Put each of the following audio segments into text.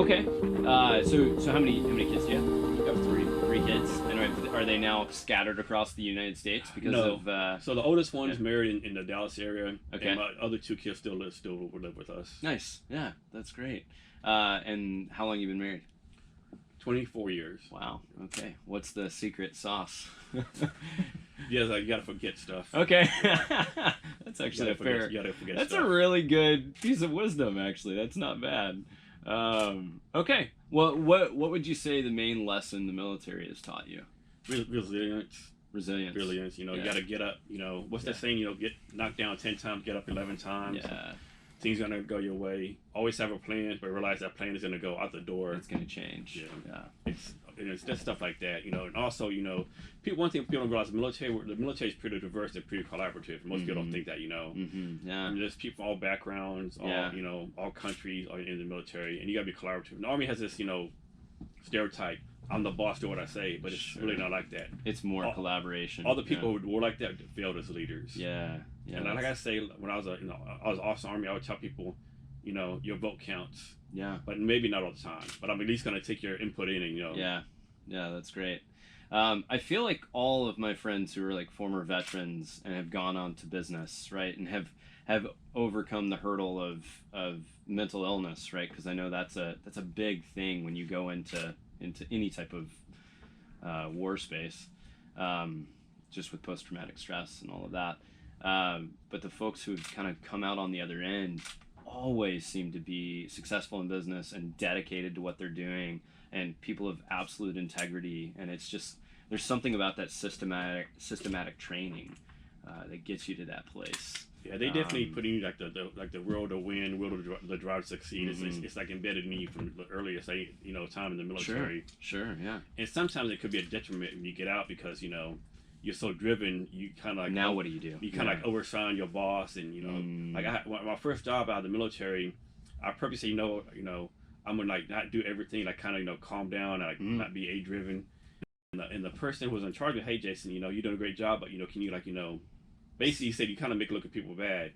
Okay. So how many kids do you have? I have three. Three kids. And are they now scattered across the United States because No. of? So the oldest one Yeah. is married in the Dallas area, Okay. and my other two kids still live with us. Nice. Yeah, that's great. And how long you been married? 24 years. Wow. Okay. What's the secret sauce? Yes, you gotta forget stuff. Okay. That's actually You gotta forget That's stuff. a really good piece of wisdom. Actually, that's not bad. Okay. Well, what would you say the main lesson the military has taught you? Resilience. Resilience. You gotta get up. What's that saying? Get knocked down 10 times, get up 11 times. Yeah. Things are gonna go your way. Always have a plan, but realize that plan is gonna go out the door. It's gonna change. Yeah. It's just stuff like that, and also, one thing people don't realize, the military is pretty diverse and pretty collaborative. Most people don't think that, Yeah. There's people from all backgrounds, all countries are in the military, and you gotta be collaborative. And the Army has this, stereotype, I'm the boss, do what I say, but it's really not like that. It's more collaboration. All the people who were like that failed as leaders. Yeah. And like I say, when I was officer Army, I would tell people, your vote counts. Yeah. But maybe not all the time. But I'm at least gonna take your input in, and Yeah. Yeah, that's great. I feel like all of my friends who are like former veterans and have gone on to business, right, and have overcome the hurdle of mental illness, right? Because I know that's a big thing when you go into any type of war space, just with post-traumatic stress and all of that. But the folks who've kind of come out on the other end always seem to be successful in business and dedicated to what they're doing, and people of absolute integrity. And it's just, there's something about that systematic training that gets you to that place. Yeah, they definitely put in the will to win, will to the drive to succeed. It's like embedded in you from the earliest time in the military. Sure, yeah. And sometimes it could be a detriment when you get out because you're so driven. You kind of like, now what do you do? You kind of like overshine your boss, and my first job out of the military, I purposely I'm gonna like not do everything, like kind of calm down and like not be a driven. And the person who was in charge of, hey Jason, you're doing a great job, but can you basically he said you kind of make it look at people bad.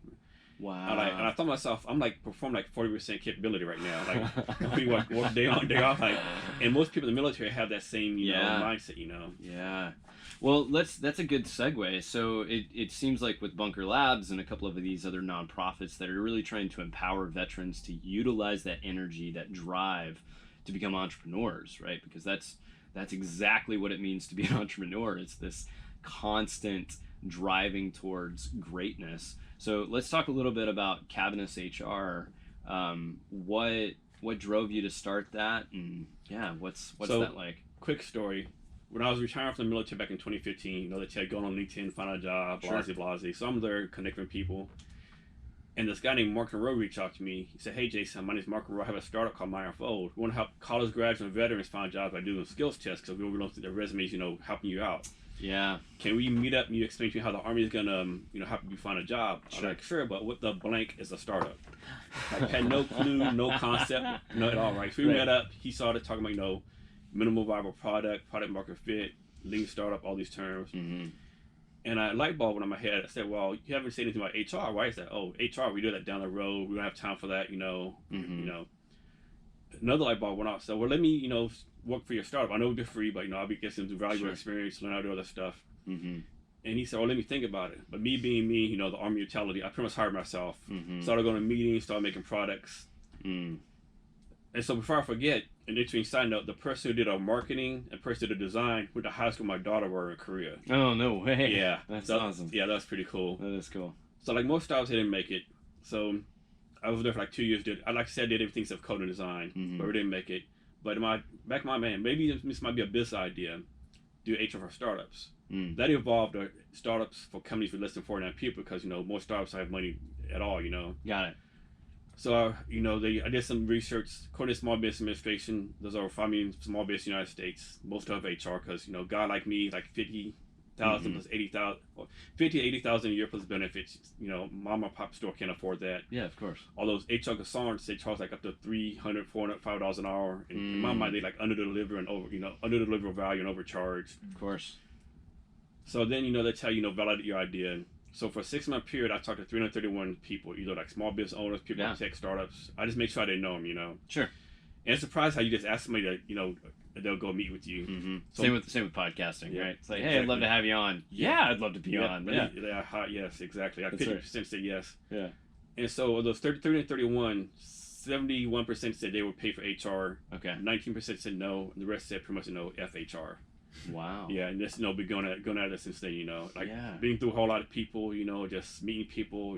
Wow. And I thought to myself, I'm like performing like 40% capability right now. Like we work day on, day off. Like, and most people in the military have that same mindset. Yeah. Well, that's a good segue. So it seems like with Bunker Labs and a couple of these other nonprofits that are really trying to empower veterans to utilize that energy, that drive, to become entrepreneurs, right? Because that's exactly what it means to be an entrepreneur. It's this constant driving towards greatness. So let's talk a little bit about Cavness HR. What drove you to start that, and what's that like? Quick story. When I was retiring from the military back in 2015, they tell you go on LinkedIn, find a job, blase. So I'm there connecting with people. And this guy named Mark Monroe reached out to me. He said, hey Jason, my name is Mark Monroe. I have a startup called Myronfold. We want to help college graduates and veterans find jobs by doing skills tests because we don't see their resumes, helping you out. Yeah. Can we meet up and you explain to me how the Army is gonna, help you find a job? Sure. I'm like, sure, but what the blank is a startup? I had no clue, no concept, no at all, right? So we met up. He started talking about, minimal viable product market fit, lean startup, all these terms. And a light bulb went on my head. I said, well, you haven't said anything about HR. Why is that? Oh, HR, we do that down the road. We don't have time for that, Another light bulb went off. So, well, let me, work for your startup. I know it'll be free, but, I'll be getting some valuable experience, learn how to do other stuff. And he said, well, let me think about it. But me being me, the Army mentality, I pretty much hired myself. Started going to meetings, started making products. And so before I forget, an interesting side note, the person who did our marketing and person who did the design went to high school my daughter were in Korea. Oh, no way. Yeah. That's awesome. Yeah, that's pretty cool. That is cool. So like most startups, they didn't make it. So I was there for like 2 years. Like I said, I did everything except code and design, but we didn't make it. But in my back of my mind, maybe this might be a business idea, do HR for startups. That evolved to startups for companies with less than 49 people because, most startups don't have money at all, Got it. So, I did some research. According to Small Business Administration, there's over 5 million small business in the United States. Most of HR, because, a guy like me, like 50,000 plus 80,000, 50 to 80,000 a year plus benefits. Mom and pop store can't afford that. Yeah, of course. All those HR concerns, they charge like up to $300, $400, $500 an hour. And in my mind, they like under deliver value and overcharge. Of course. So then, they tell you, validate your idea. So for a 6-month period, I talked to 331 people, either like small business owners, people in tech startups. I just make sure I didn't know them, Sure. And it's surprised how you just ask somebody to, they'll go meet with you. Mm-hmm. So, Same with podcasting, yeah, right? It's like, hey, exactly. I'd love to have you on. Yeah, I'd love to be on. Yeah. Yes, exactly. Like That's 50% said yes. Yeah. And so of those 30 and 31, 71% said they would pay for HR. Okay. 19% said no, and the rest said pretty much no FHR. Wow. Yeah, and this, been going at it since then, like Yeah. being through a whole lot of people, just meeting people,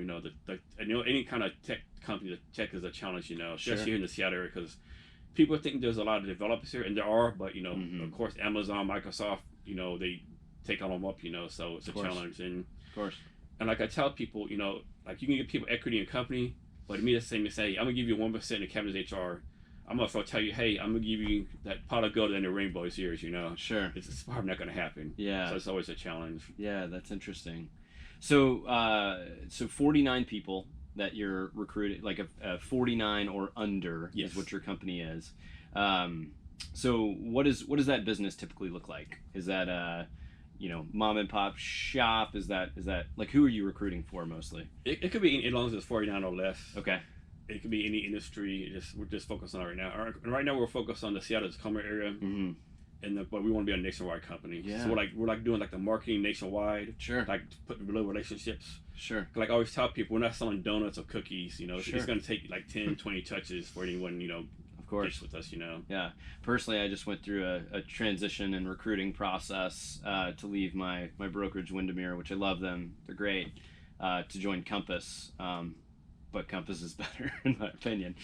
any kind of tech company, the tech is a challenge, especially Sure. here in the Seattle area, because people think there's a lot of developers here, and there are, but Mhm. of course, Amazon, Microsoft, they take all them up, so it's a course. challenge. And Of course. like I tell people, like you can give people equity in a company, but to me, that's the same as saying, I'm gonna give you 1% in Cavness HR. I'm gonna tell you, hey, I'm gonna give you that pot of gold and the rainbow is yours. Sure. It's probably not gonna happen. Yeah. So it's always a challenge. Yeah, that's interesting. So, 49 people that you're recruiting, like a 49 or under, Yes. is what your company is. So what does that business typically look like? Is that mom and pop shop? Is that like, who are you recruiting for mostly? It could be as long as it's 49 or less. Okay. It could be any industry. We're just focused on it right now. Right now we're focused on the Seattle Tacoma area, Mm-hmm. but we want to be a nationwide company. Yeah. So we're doing like the marketing nationwide. Sure. Like putting real relationships. Sure. Like I always tell people, we're not selling donuts or cookies. Sure. It's going to take like 10, 20 touches for anyone Of course. gets with us. Yeah. Personally, I just went through a transition and recruiting process to leave my brokerage Windermere, which I love them. They're great. To join Compass. But Compass is better in my opinion.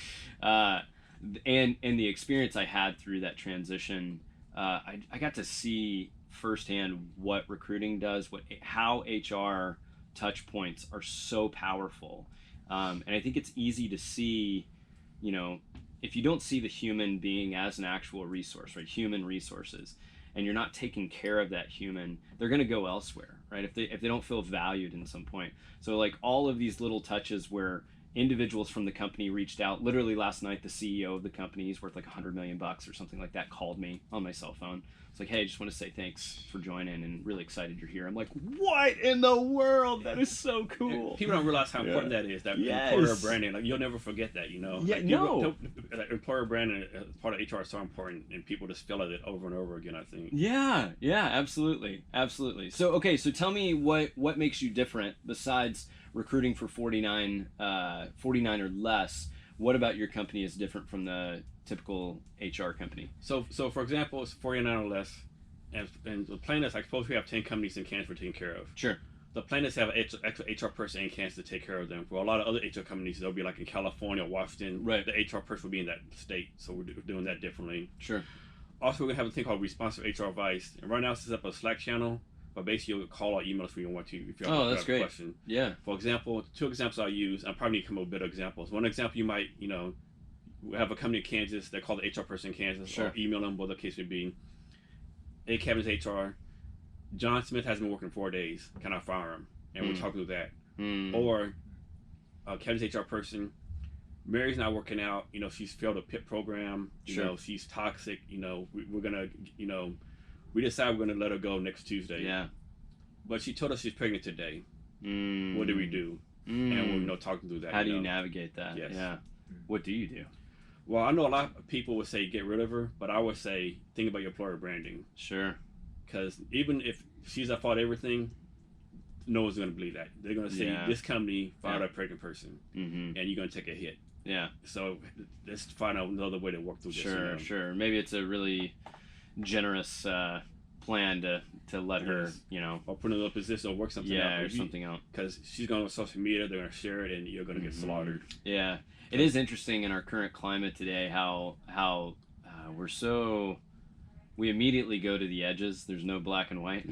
And the experience I had through that transition, I got to see firsthand what recruiting does, how HR touch points are so powerful. And I think it's easy to see, if you don't see the human being as an actual resource, right? Human resources, and you're not taking care of that human, they're going to go elsewhere, right? If they don't feel valued in some point. So like all of these little touches where individuals from the company reached out. Literally last night, the CEO of the company, he's worth like $100 million or something like that, called me on my cell phone. It's like, hey, I just want to say thanks for joining and really excited you're here. I'm like, what in the world? That is so cool. People don't realize how important that is. That Yes. employer branding, like you'll never forget that. Yeah, Like, no. like, employer branding as part of HR is so important, and people just feel it over and over again, I think. Yeah, absolutely. So, okay, so tell me what makes you different besides recruiting for 49 or less. What about your company is different from the typical HR company? So for example, it's 49 or less, and the plaintiffs, I suppose we have 10 companies in Kansas we're taking care of. Sure. The plaintiffs have an actual HR person in Kansas to take care of them. For a lot of other HR companies, they'll be like in California, Washington. Right. The HR person will be in that state, so we're doing that differently. Sure. Also, we're gonna have a thing called responsive HR advice, and right now it's set up a Slack channel. But basically, you'll call or email us when you want to if you have great. a question. Yeah. For example, 2 examples I use. I probably need to come up with better examples. One example, you might, we have a company in Kansas. They call the HR person in Kansas. Sure. Or email them, whatever the case may be. Hey, Cavness HR. John Smith hasn't been working 4 days. Can I fire him? And we'll talk through that. Or Cavness HR person. Mary's not working out. She's failed a PIP program. She's toxic. We're gonna, we decide we're gonna let her go next Tuesday. Yeah. But she told us she's pregnant today. What do we do? And we're talking through that. How do you navigate that? Yes. Yeah. What do you do? Well, I know a lot of people would say get rid of her, but I would say think about your employer branding. Sure. Because even if she's at fault of everything, no one's going to believe that. They're going to say this company fired a pregnant person, and you're going to take a hit. Yeah. So let's find out another way to work through this. Sure. Maybe it's a really generous plan to let her, or put in a position or work something out. Or something out. Because she's going on social media, they're going to share it, and you're going to get slaughtered. Yeah. It is interesting in our current climate today how we immediately go to the edges. There's no black and white,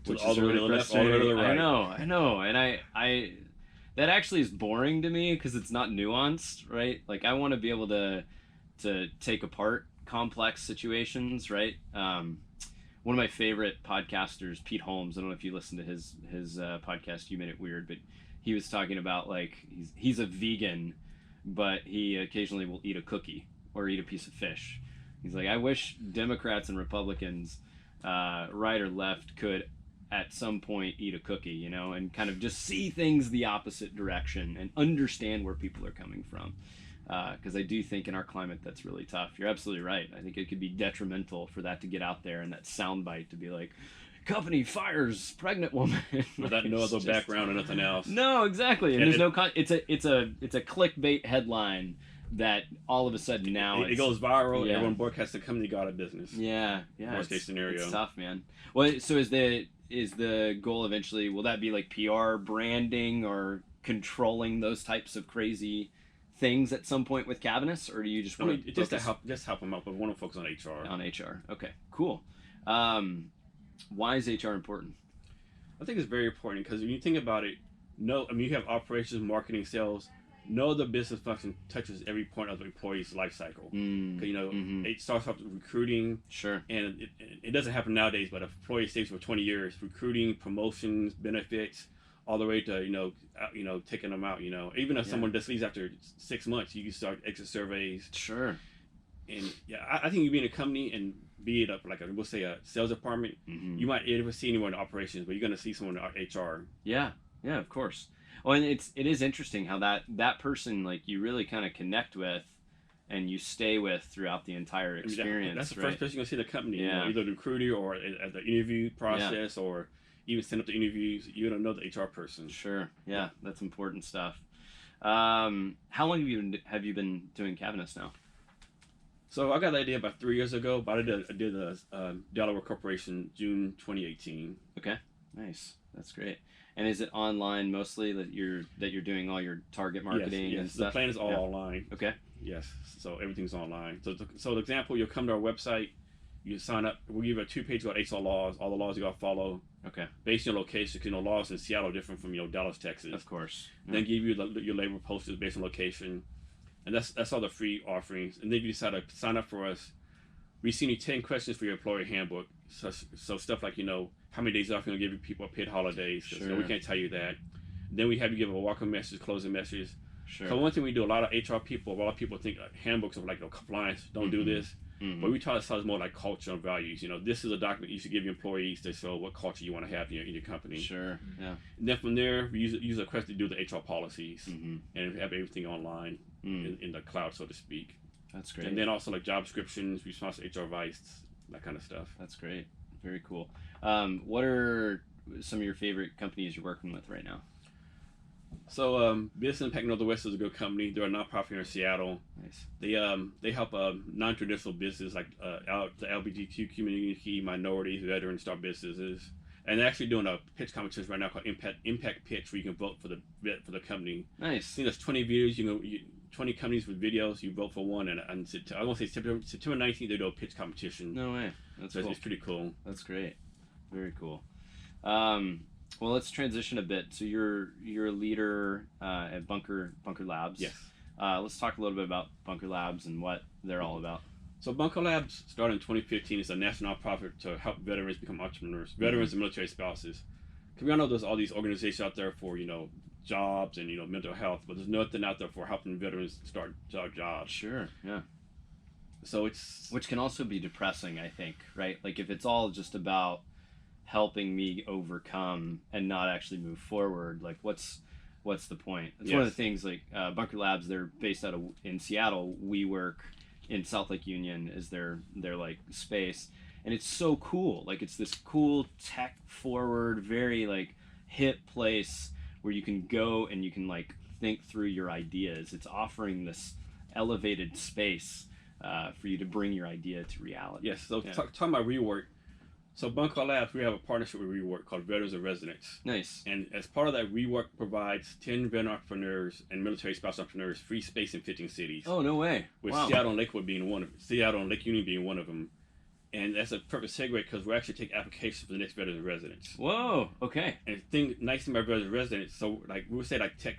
which all is the way really to the left, frustrating. all the way to the right. I know, and I that actually is boring to me because it's not nuanced, right? Like I want to be able to take apart complex situations, right? One of my favorite podcasters, Pete Holmes. I don't know if you listen to his podcast. You Made It Weird, but he was talking about like he's a vegan, but he occasionally will eat a cookie or eat a piece of fish. He's like, I wish Democrats and Republicans, right or left, could at some point eat a cookie, and kind of just see things the opposite direction and understand where people are coming from. Because I do think in our climate that's really tough. You're absolutely right. I think it could be detrimental for that to get out there and that soundbite to be like, company fires pregnant woman without no other background or nothing else. No, exactly. And there's no it's a clickbait headline that all of a sudden now it goes viral. Yeah. Everyone broadcasts the company got a business. Yeah. Worst case scenario. It's tough, man. Well, so is the goal eventually? Will that be like PR, branding, or controlling those types of crazy things at some point with Cavness, or do you just want to just to help them out, but we want to focus on HR. On HR. Okay, cool. Why is HR important? I think it's very important because when you think about it, you have operations, marketing, sales. No other business function touches every point of the employee's life cycle. It starts off with recruiting. Sure. And it doesn't happen nowadays, but if an employee stays for 20 years, recruiting, promotions, benefits, all the way to taking them out. Even if someone just leaves after 6 months, you can start exit surveys. Sure. And I think you be in a company and be it we'll say a sales department, you might never see anyone in operations, but you're going to see someone in HR. Yeah, of course. Well, and it is interesting how that person like you really kind of connect with, and you stay with throughout the entire experience. That's the first person you're going to see in the company. Yeah. Either the recruiter or at the interview process, or even send up the interviews. You don't know the HR person. Sure. Yeah, that's important stuff. How long have you been doing Cavness now? So I got the idea about 3 years ago, but I did a Delaware Corporation June 2018. Okay, nice. That's great. And is it online mostly that you're doing all your target marketing yes. and stuff? The plan is all online. Okay. Yes. So everything's online. So the example, you'll come to our website, you sign up. We'll give you a 2-page about HR laws, all the laws you got to follow. Okay. Based on your location, because laws in Seattle are different from Dallas, Texas. Of course. Then give you your labor posters based on location. And that's all the free offerings. And then if you decide to sign up for us, we send you 10 questions for your employee handbook. So stuff like, how many days off you're going to give people paid holidays. Sure. So we can't tell you that. Then we have you give a welcome message, closing message. Sure. So one thing we do, a lot of HR people, a lot of people think handbooks of compliance, don't do this. But we try to start more like culture and values. This is a document you should give your employees to show what culture you want to have in your company. Sure, yeah. And then from there, we use a question to do the HR policies and have everything online in the cloud, so to speak. That's great. And then also like job descriptions, response to HR advice, that kind of stuff. That's great. Very cool. What are some of your favorite companies you're working with right now? So Business Impact Northwest is a good company. They're a nonprofit here in Seattle. Nice. They help non-traditional businesses like the LGBTQ community, minorities, veterans start businesses. And they're actually doing a pitch competition right now called Impact Pitch, where you can vote for the company. Nice. I think there's 20 videos. 20 companies with videos. You vote for one, and I want to say September 19th they do a pitch competition. No way. That's cool. It's pretty cool. That's great. Very cool. Well, let's transition a bit. So you're a leader at Bunker Labs. Yes. Let's talk a little bit about Bunker Labs and what they're all about. So Bunker Labs started in 2015. It's a national nonprofit to help veterans become entrepreneurs, veterans and military spouses. Because we all know there's all these organizations out there for jobs and mental health, but there's nothing out there for helping veterans start jobs. Sure. Yeah. So which can also be depressing, I think, right? Like if it's all just about helping me overcome and not actually move forward, like what's the point? It's one of the things like Bunker Labs, they're based out in Seattle. We work in South Lake Union is their like space, and it's so cool. Like it's this cool tech forward, very like hip place where you can go and you can like think through your ideas. It's offering this elevated space for you to bring your idea to reality. Yes. So talking about rework. So Bunker Labs, we have a partnership with Rework called Veterans of Residence. Nice. And as part of that, Rework provides 10 veteran entrepreneurs and military spouse entrepreneurs free space in 15 cities. Oh, no way. With Wow. Seattle and Lakewood being Seattle and Lake Union being one of them. And that's a perfect segue because we're actually taking applications for the next Veterans of Residence. Whoa, okay. And nice thing about Veterans of Residence, so like we would say like Tech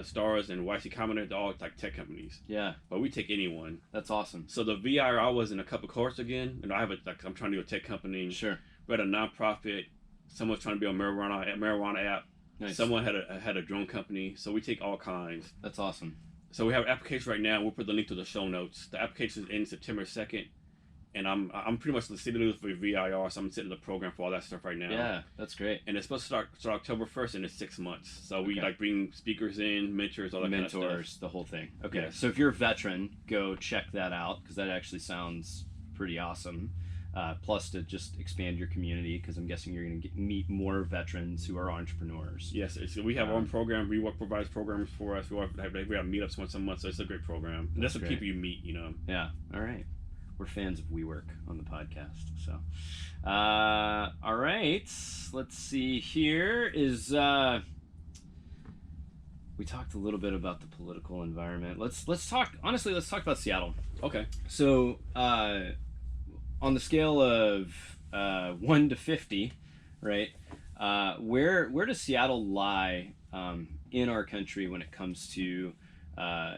Stars and YC Combinator, they're all like tech companies. Yeah. But we take anyone. That's awesome. So the VIR, I was in a couple courses again, and I'm trying to do a tech company. Sure. We're at a nonprofit. Someone's trying to be a marijuana app. Nice. Someone had a drone company. So we take all kinds. That's awesome. So we have an application right now. We'll put the link to the show notes. The application is in September 2nd. and I'm pretty much the city leader for VIR, so I'm sitting in the program for all that stuff right now. Yeah, that's great. And it's supposed to start October 1st, and it's 6 months. So we Okay. like bring speakers in, mentors, all that kind of stuff. The whole thing. Okay, Yeah. so if you're a veteran, go check that out because that actually sounds pretty awesome. Plus, to just expand your community because I'm guessing you're going to meet more veterans who are entrepreneurs. Yes, we have our own program. Rework provides programs for us. We have meetups once a month, so it's a great program. And that's the people you meet, you know. Yeah. All right. We're fans of WeWork on the podcast. So, all right. Let's see. Here is. We talked a little bit about the political environment. Let's talk honestly. Let's talk about Seattle. Okay. So, on the scale of 1 to 50, right? Where does Seattle lie in our country when it comes to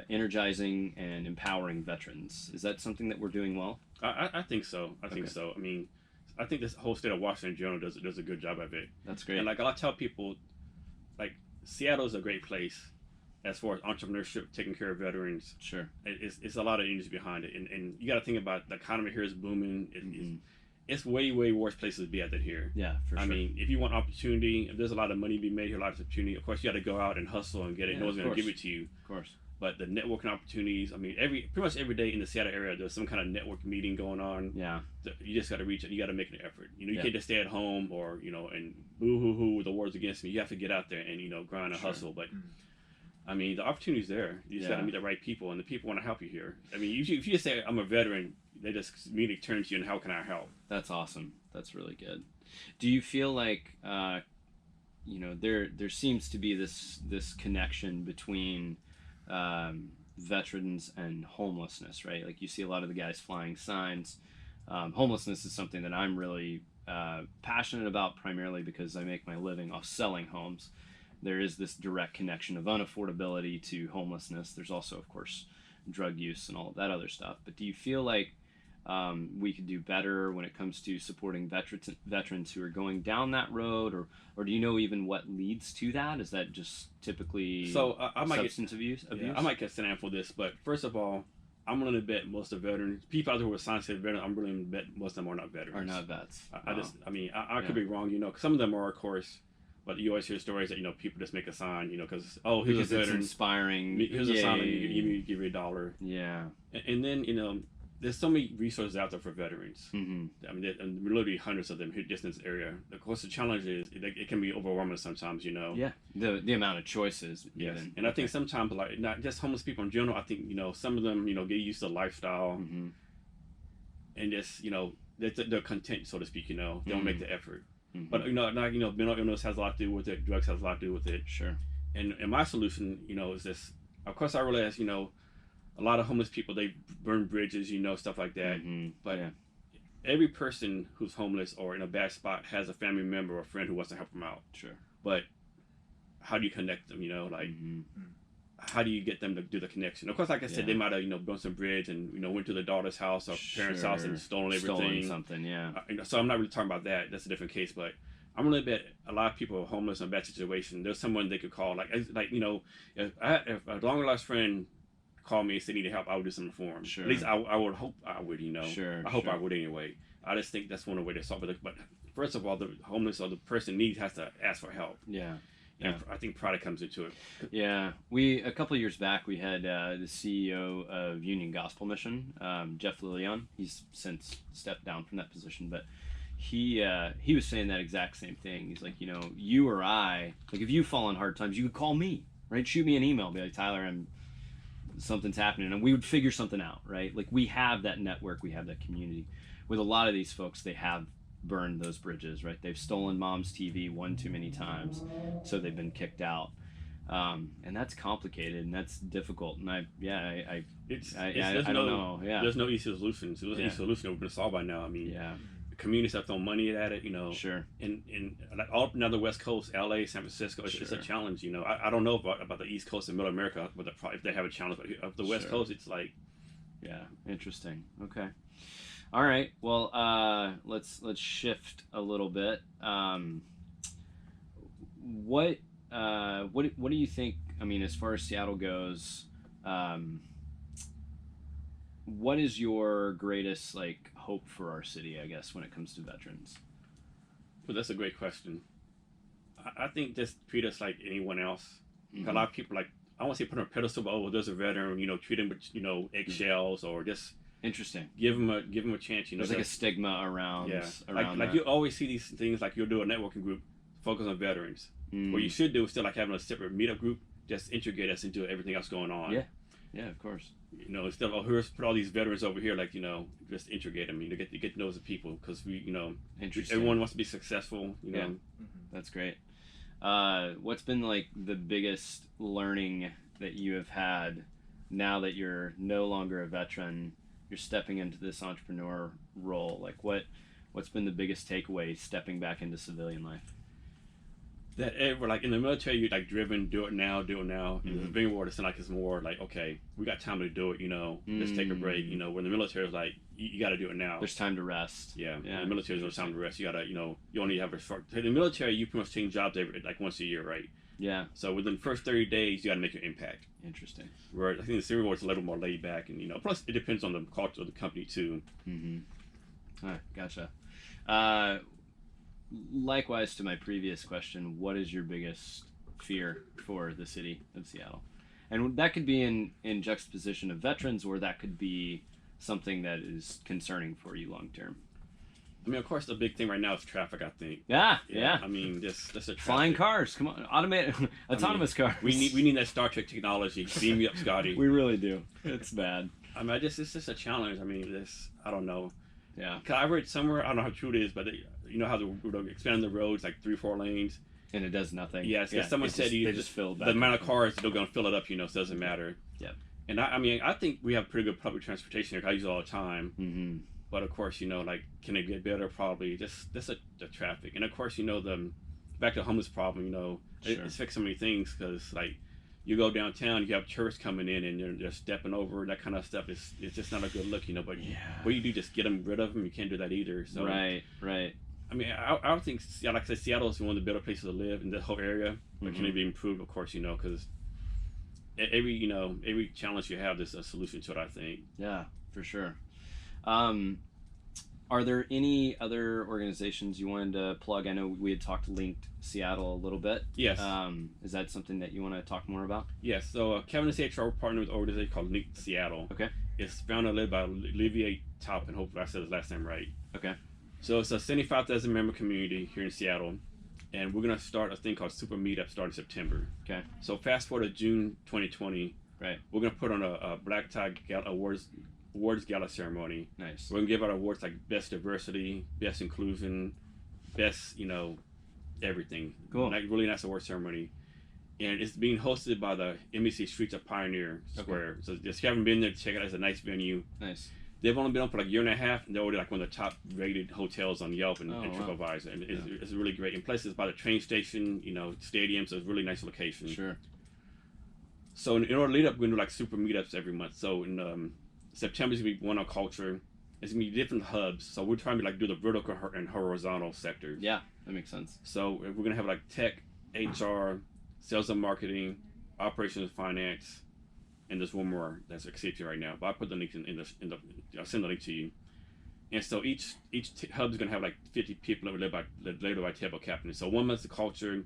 energizing and empowering veterans? Is that something that we're doing well? I think so. I think so. I mean, I think this whole state of Washington in general does a good job of it. That's great. And like I tell people, like Seattle is a great place as far as entrepreneurship, taking care of veterans. Sure. It's a lot of energy behind it, and you got to think about the economy here is booming. It's way worse places to be at than here. Yeah, for sure. I mean, if you want opportunity, if there's a lot of money to be made here, a lot of opportunity. Of course, you got to go out and hustle and get it. Yeah, no one's going to give it to you. Of course. But the networking opportunities, I mean, pretty much every day in the Seattle area, there's some kind of network meeting going on. Yeah. You just got to reach it. You got to make an effort. You know, you can't just stay at home or, you know, and boo hoo hoo, the war's against me. You have to get out there and, you know, grind and hustle. But I mean, the opportunity's there. You just got to meet the right people, and the people want to help you here. I mean, if you just say I'm a veteran, they just immediately turn to you and how can I help? That's awesome. That's really good. Do you feel like you know there seems to be this connection between veterans and homelessness, right? Like you see a lot of the guys flying signs. Homelessness is something that I'm really passionate about, primarily because I make my living off selling homes. There is this direct connection of unaffordability to homelessness. There's also, of course, drug use and all of that other stuff. But do you feel like we could do better when it comes to supporting veterans who are going down that road, or do you know even what leads to that? Is that just typically substance abuse? Yeah, I might get sent for this, but first of all, I'm willing to bet most of the veterans, people out there who are signs said veterans, I'm willing to bet most of them are not veterans. Are not vets. I could be wrong, you know, 'cause some of them are, of course. But you always hear stories that, you know, people just make a sign, you know, because here's a veteran. It's inspiring. Here's a sign, and you give you $1. Yeah. And then, you know, there's so many resources out there for veterans. Mm-hmm. I mean, and literally hundreds of them here just in this area. Of course, the challenge is it can be overwhelming sometimes, you know. Yeah. The amount of choices. Yes. Even. And I think sometimes, like, not just homeless people in general, I think, you know, some of them, you know, get used to the lifestyle and just, you know, they're content, so to speak, you know. They don't make the effort. But, you know, mental illness has a lot to do with it. Drugs has a lot to do with it. Sure. And my solution, you know, is this. Of course, I realize, you know, a lot of homeless people, they burn bridges, you know, stuff like that. But every person who's homeless or in a bad spot has a family member or a friend who wants to help them out. Sure. But how do you connect them, you know? Like, how do you get them to do the connection? Of course, like I said, they might have, you know, built some bridge and, you know, went to the daughter's house or parents' house and stolen everything. Stolen something, yeah. So I'm not really talking about that. That's a different case. But I'm going to bet a lot of people are homeless in a bad situation. There's someone they could call. Like you know, if a long-lost friend called me and said they needed help, I would do something for them. Sure. At least I would hope I would, you know. Sure. I hope I would anyway. I just think that's one way to solve it. But first of all, the homeless or the person has to ask for help. Yeah. And I think pride comes into it. Yeah, a couple of years back we had the CEO of Union Gospel Mission, Jeff Lillian. He's since stepped down from that position, but he was saying that exact same thing. He's like, you know, you or I, like if you fall on hard times, you could call me, right? Shoot me an email, be like, Tyler, something's happening, and we would figure something out, right? Like we have that network, we have that community. With a lot of these folks, they have burned those bridges, right? They've stolen mom's TV one too many times, so they've been kicked out, and that's complicated and that's difficult. And I don't know. Yeah, there's no easy solution. So there's no easy solution that we've been solved by now. I mean, communities have thrown money at it, you know. Sure. And like all now the West Coast, LA, San Francisco, it's a challenge, you know. I don't know about the East Coast and Middle America, but if they have a challenge, but of the West Coast, it's like, interesting. Okay. All right. Well, let's shift a little bit. What do you think? I mean, as far as Seattle goes, what is your greatest like hope for our city, I guess, when it comes to veterans? Well, that's a great question. I think just treat us like anyone else. Mm-hmm. A lot of people like, I won't say put on a pedestal, but oh, there's a veteran, treat him with eggshells, or just Interesting. give him a chance. There's like a stigma around. Yeah, around like you always see these things, like you'll do a networking group focus on veterans. What you should do is still like having a separate meetup group, just integrate us into everything else going on. Yeah, of course. Instead of here's put all these veterans over here, like just integrate them. Get to know the people, because everyone wants to be successful. Yeah, that's great. What's been like the biggest learning that you have had now that you're no longer a veteran? You're stepping into this entrepreneur role. Like what's been the biggest takeaway stepping back into civilian life? That like in the military, you're like driven, do it now. In the civilian world, it's like it's more like, okay, we got time to do it. Let's take a break. When the military is like, you got to do it now. There's time to rest. Yeah. In the military, there's no time to rest. You gotta, you only have a short. In the military, you pretty much change jobs like once a year, right? Yeah. So within the first 30 days, you got to make your impact. Interesting. Where I think the civilian world is a little more laid back, and plus it depends on the culture of the company too. All right, gotcha. Likewise to my previous question, what is your biggest fear for the city of Seattle? And that could be in juxtaposition of veterans, or that could be something that is concerning for you long term. I mean, of course, the big thing right now is traffic, I think. Yeah. I mean, just a traffic. Flying cars. Come on, autonomous cars. We need that Star Trek technology. Beam me up, Scotty. We really do. It's bad. I mean, it's just a challenge. I mean, I don't know. Yeah. 'Cause I read somewhere, I don't know how true it is, but how they're expanding the roads like 3-4 lanes. And it does nothing. Yes, yeah, someone said they just filled the amount of cars, they're going to fill it up, so it doesn't matter. Yep. And I think we have pretty good public transportation here. I use it all the time. Mm-hmm. But of course, like, can it get better? Probably. Just the traffic. And of course, back to the homeless problem, Sure. it's fixed so many things, because like you go downtown, you have tourists coming in and they're stepping over, that kind of stuff. It's just not a good look, but what do you do? Just get them rid of them? You can't do that either. So Right. I mean, I would think, like I said, Seattle is one of the better places to live in the whole area. But can it be improved? Of course, because every challenge you have, there's a solution to it, I think. Yeah, for sure. Are there any other organizations you wanted to plug? I know we had talked Linked Seattle a little bit. Yes. Is that something that you want to talk more about? Yes. So Cavness HR partnered with an organization called Linked Seattle. Okay. It's founded and led by Olivier Taupin. Hopefully I said his last name right. Okay. So it's a 75,000 member community here in Seattle, and we're gonna start a thing called Super Meetup starting September. Okay. So fast forward to June 2020. Right. We're gonna put on a Black Tie Awards gala ceremony. Nice. We're gonna give out awards like best diversity, best inclusion, best everything. Cool. Like really nice award ceremony, and it's being hosted by the MEC Streets of Pioneer Square. Okay. So if you haven't been there, check it out. It's a nice venue. Nice. They've only been open for like a year and a half, and they're already like one of the top rated hotels on Yelp and TripAdvisor, and it's really great. And plus, it's by the train station, stadium, so it's a really nice location. Sure. So in order to lead up, we're gonna do like super meetups every month. So in September is gonna be one on culture. It's gonna be different hubs. So we're trying to like do the vertical and horizontal sectors. Yeah, that makes sense. So we're gonna have like tech, HR, sales and marketing, operations and finance, and there's one more that's accepted right now. But I put the link I'll send the link to you. And so each hub is gonna have like 50 people led by table captains. So 1 month the culture,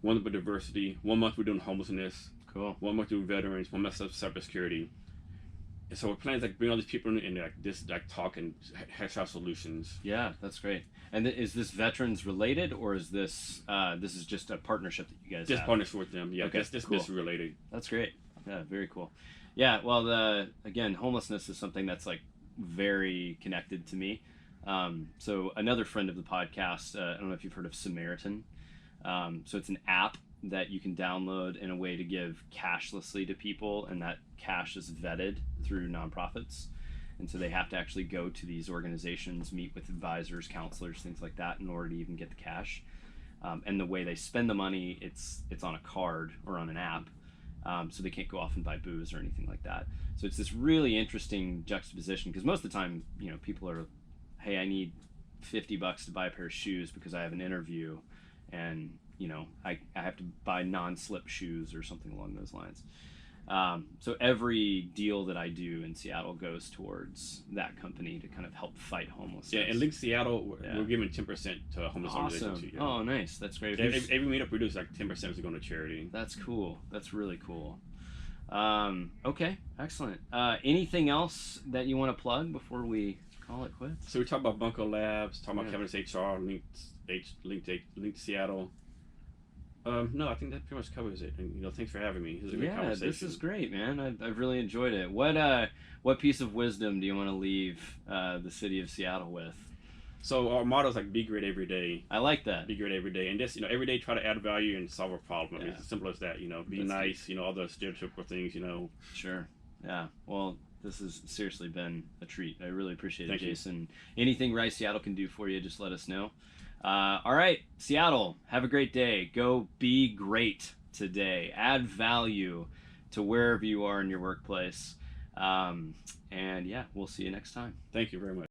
1 month diversity, 1 month we're doing homelessness. Cool. 1 month doing veterans, 1 month cybersecurity. And so we're planning to like bring all these people in and like talk and hash out solutions. Yeah, that's great. And is this veterans related, or is this this is just a partnership that you guys just have? Partnership with them. Yeah, okay, this cool. This related. That's great. Yeah, very cool. Yeah, well, again, homelessness is something that's like very connected to me. So another friend of the podcast, I don't know if you've heard of Samaritan. So it's an app that you can download in a way to give cashlessly to people, and that cash is vetted through nonprofits. And so they have to actually go to these organizations, meet with advisors, counselors, things like that in order to even get the cash. And the way they spend the money, it's on a card or on an app. So they can't go off and buy booze or anything like that. So it's this really interesting juxtaposition, because most of the time, people are, hey, I need $50 to buy a pair of shoes because I have an interview, and I have to buy non-slip shoes or something along those lines. So every deal that I do in Seattle goes towards that company to kind of help fight homelessness. Yeah, and Link Seattle, we're giving 10% to a homeless organization Awesome. too. Yeah. Oh, nice. That's great. Every meetup we do is like 10% is going to charity. That's cool. That's really cool. Okay, excellent. Anything else that you want to plug before we call it quits? So we talked about Bunko Labs, talking about Cavness HR, linked Seattle. No, I think that pretty much covers it. And thanks for having me. This is a great conversation. This is great, man. I've really enjoyed it. What piece of wisdom do you want to leave the city of Seattle with? So our motto is like be great every day. I like that. Be great every day, and just every day try to add value and solve a problem. I mean, it's as simple as that. Be That's nice. All the stereotypical things. Sure. Yeah. Well, this has seriously been a treat. I really appreciate it, Thank you. Jason. Anything Rise Seattle can do for you, just let us know. All right, Seattle, have a great day. Go be great today. Add value to wherever you are in your workplace. And yeah, we'll see you next time. Thank you very much.